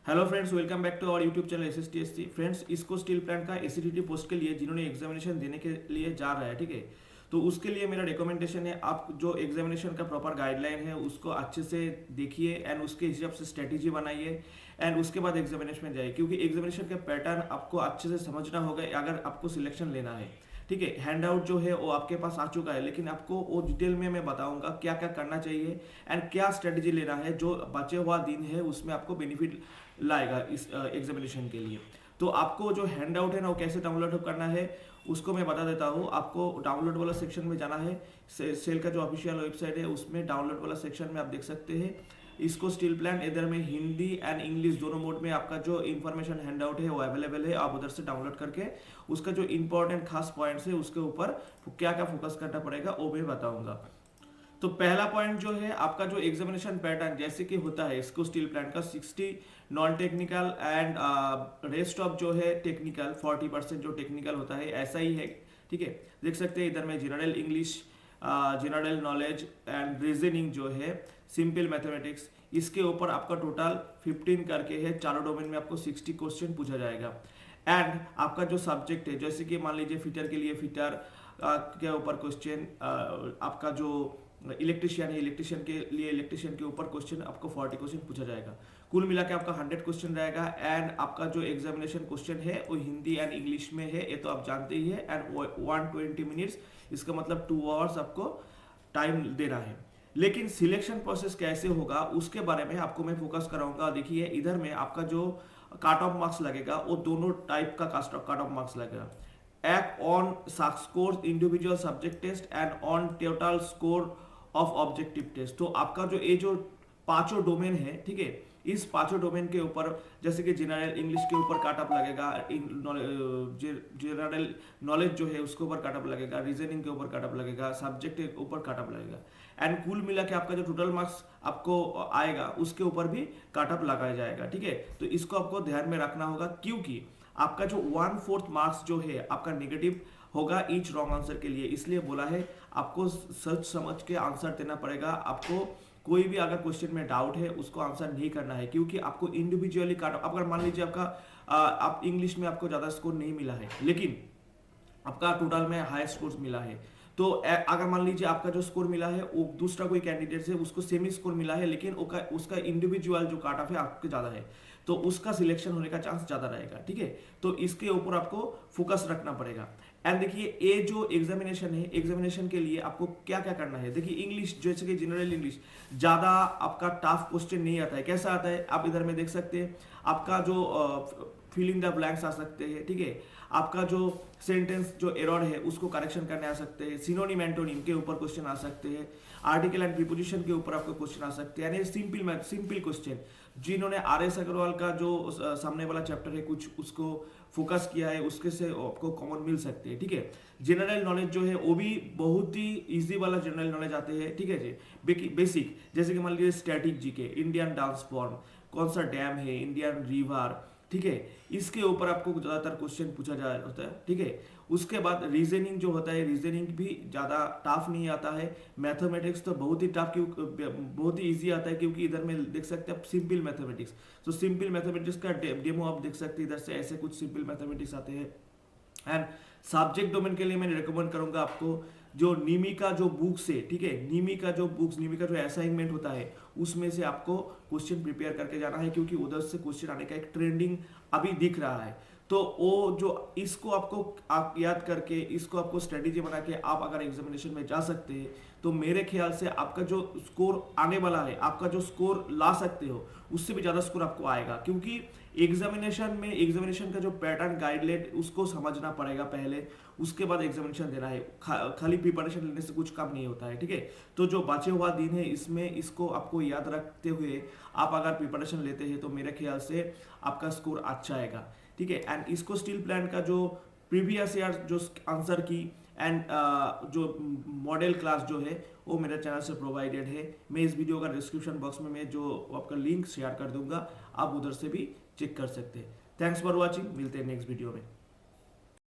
Hello friends, welcome back to our YouTube channel SSTSC। Friends, इसको steel plant का ACDT post के लिए जिन्होंने एग्जामिनेशन देने के लिए जा रहा है, ठीक है, तो उसके लिए मेरा रिकमेंडेशन है, आप जो एग्जामिनेशन का प्रॉपर गाइडलाइन है उसको अच्छे से देखिए एंड उसके हिसाब से स्ट्रेटेजी बनाइए एंड उसके बाद एग्जामिनेशन में जाइए, क्योंकि एग्जामिनेशन का पैटर्न आपको अच्छे से समझना होगा अगर आपको सिलेक्शन लेना है। ठीक है, हैंड आउट जो है वो आपके पास आ चुका है, लेकिन आपको वो डिटेल में मैं बताऊंगा क्या क्या करना चाहिए एंड क्या स्ट्रेटजी लेना है जो बचे हुआ दिन है उसमें आपको बेनिफिट लाएगा इस एग्जामिनेशन के लिए। तो आपको जो हैंड आउट है ना वो कैसे डाउनलोड करना है उसको मैं बता देता हूँ। आपको डाउनलोड वाला सेक्शन में जाना है, सेल का जो ऑफिशियल वेबसाइट है उसमें डाउनलोड वाला सेक्शन में आप देख सकते हैं इसको स्टील प्लांट। इधर में हिंदी एंड इंग्लिश दोनों मोड में आपका जो इन्फॉर्मेशन हैंड आउट है वो अवेलेबल है। आप उधर से डाउनलोड करके उसका जो इंपॉर्टेंट खास पॉइंट्स है उसके ऊपर क्या क्या फोकस करना पड़ेगा वो मैं बताऊंगा। तो पहला पॉइंट जो है आपका जो एग्जामिनेशन पैटर्न जैसे कि होता है इसको स्टील प्लांट का 60 non technical and rest of जो है टेक्निकल 40% जो टेक्निकल होता है ऐसा ही है। ठीक है, देख सकते हैं इधर में general English, general knowledge and reasoning जो है, सिंपल मैथमेटिक्स, इसके ऊपर आपका टोटल 15 करके है। चारों डोमेन में आपको 60 क्वेश्चन पूछा जाएगा। एंड आपका जो सब्जेक्ट है जैसे कि मान लीजिए फिटर के लिए फिटर के ऊपर क्वेश्चन, आपका जो इलेक्ट्रिशियन है इलेक्ट्रिशियन के लिए इलेक्ट्रिशियन के ऊपर क्वेश्चन आपको 40 क्वेश्चन पूछा जाएगा। कुल मिला के आपका 100 क्वेश्चन रहेगा। एंड आपका जो एग्जामिनेशन क्वेश्चन है वो हिंदी एंड इंग्लिश में है, ये तो आप जानते ही है। एंड 120 मिनट्स, इसका मतलब 2 आवर्स आपको टाइम देना है। लेकिन सिलेक्शन प्रोसेस कैसे होगा उसके बारे में आपको मैं फोकस कराऊंगा। देखिए इधर में आपका जो कट ऑफ मार्क्स लगेगा वो दोनों टाइप का कट ऑफ मार्क्स लगेगा। एक on score individual subject test and on total score of objective test. तो आपका जो ये जो पांचों डोमेन है, ठीक है, इस पांचों डोमेन के ऊपर जैसे कि जनरल इंग्लिश के ऊपर कट ऑफ लगेगा, जनरल नॉलेज जो है उसके ऊपर कट ऑफ लगेगा, रीजनिंग के ऊपर कट ऑफ लगेगा, सब्जेक्ट के ऊपर कट ऑफ लगेगा। एंड कुल मिला के आपका जो टोटल मार्क्स आपको आएगा उसके ऊपर भी कट ऑफ लगाया जाएगा। ठीक है, तो इसको आपको ध्यान में रखना होगा, क्योंकि आपका जो 1/4 मार्क्स जो है आपका नेगेटिव होगा ईच रॉन्ग आंसर के लिए। इसलिए बोला है आपको सच समझ के आंसर देना पड़ेगा। आपको कोई भी अगर क्वेश्चन में डाउट है उसको आंसर नहीं करना है, क्योंकि आपको इंडिविजुअली काट, अगर मान लीजिए आपका आप इंग्लिश में आपको ज़्यादा स्कोर नहीं मिला है लेकिन आपका टोटल में हाई स्कोर मिला है, तो अगर मान लीजिए आपका जो स्कोर मिला है वो दूसरा कोई कैंडिडेट है उसको सेमी स्कोर मिला है लेकिन उसका इंडिविजुअल जो काट ऑफ है आपके ज़्यादा है, तो उसका सिलेक्शन होने का चांस ज़्यादा रहेगा। ठीक है, तो इसके ऊपर आपको फोकस रखना पड़ेगा। एंड देखिए ये जो एग्जामिनेशन है, एग्जामिनेशन के लिए आपको क्या क्या करना है। देखिए इंग्लिश जैसे कि जनरल इंग्लिश ज़्यादा आपका टफ क्वेश्चन नहीं आता है। कैसा आता है आप इधर में देख सकते हैं, आपका जो फिल इन द ब्लैंक्स आ सकते हैं। ठीक है, आपका जो सेंटेंस जो एरर है उसको करेक्शन करने आ सकते हैं, सिनोनिम एंटोनिम के ऊपर क्वेश्चन आ सकते हैं, आर्टिकल एंड प्रीपोजिशन के ऊपर आपको क्वेश्चन आ सकते हैं। यानी सिंपल क्वेश्चन जिन्होंने RS अग्रवाल का जो सामने वाला चैप्टर है कुछ उसको फोकस किया है उसके से आपको कॉमन मिल सकते हैं। ठीक है, जनरल नॉलेज जो है वो भी बहुत ही इजी वाला जनरल नॉलेज आते हैं। ठीक है जी, बेसिक जैसे कि मान लीजिए static GK, Indian dance form, कौन सा डैम है, इंडियन रिवर, ठीक है, इसके ऊपर आपको ज़्यादातर क्वेश्चन पूछा जा होता है। ठीक है, उसके बाद रीजनिंग जो होता है, रीजनिंग भी ज़्यादा टफ नहीं आता है। मैथमेटिक्स तो बहुत ही टफ, बहुत ही इजी आता है, क्योंकि इधर में देख सकते हैं आप सिंपल मैथमेटिक्स, तो सिंपल मैथमेटिक्स का डेमो आप देख सकते हैं इधर से, ऐसे कुछ सिंपल मैथमेटिक्स आते हैं। एंड सब्जेक्ट डोमेन के लिए मैं रिकमेंड करूंगा आपको जो नीमी का जो बुक्स है, ठीक है, नीमी का जो असाइनमेंट होता है उसमें से आपको क्वेश्चन प्रिपेयर करके जाना है, क्योंकि उधर से क्वेश्चन आने का एक ट्रेंडिंग अभी दिख रहा है। तो वो जो इसको आपको आप याद करके इसको आपको स्ट्रेटेजी बना के आप अगर एग्जामिनेशन में जा सकते हैं तो मेरे ख्याल से आपका जो स्कोर आने वाला है, आपका जो स्कोर ला सकते हो उससे भी ज़्यादा स्कोर आपको आएगा। क्योंकि एग्जामिनेशन का जो पैटर्न गाइडलाइन उसको समझना पड़ेगा पहले, उसके बाद एग्जामिनेशन देना है। खाली प्रिपरेशन लेने से कुछ काम नहीं होता है। ठीक है, तो जो बचे हुआ दिन है इसमें इसको आपको याद रखते हुए आप अगर प्रिपरेशन लेते हैं तो मेरे ख्याल से आपका स्कोर अच्छा आएगा। ठीक है, एंड इसको स्टील प्लांट का जो प्रीवियस ईयर जो आंसर की एंड जो मॉडल क्लास जो है वो मेरे चैनल से प्रोवाइडेड है। मैं इस वीडियो का डिस्क्रिप्शन बॉक्स में मैं जो आपका लिंक शेयर कर दूंगा, आप उधर से भी चेक कर सकते हैं। थैंक्स फॉर वॉचिंग, मिलते हैं नेक्स्ट वीडियो में।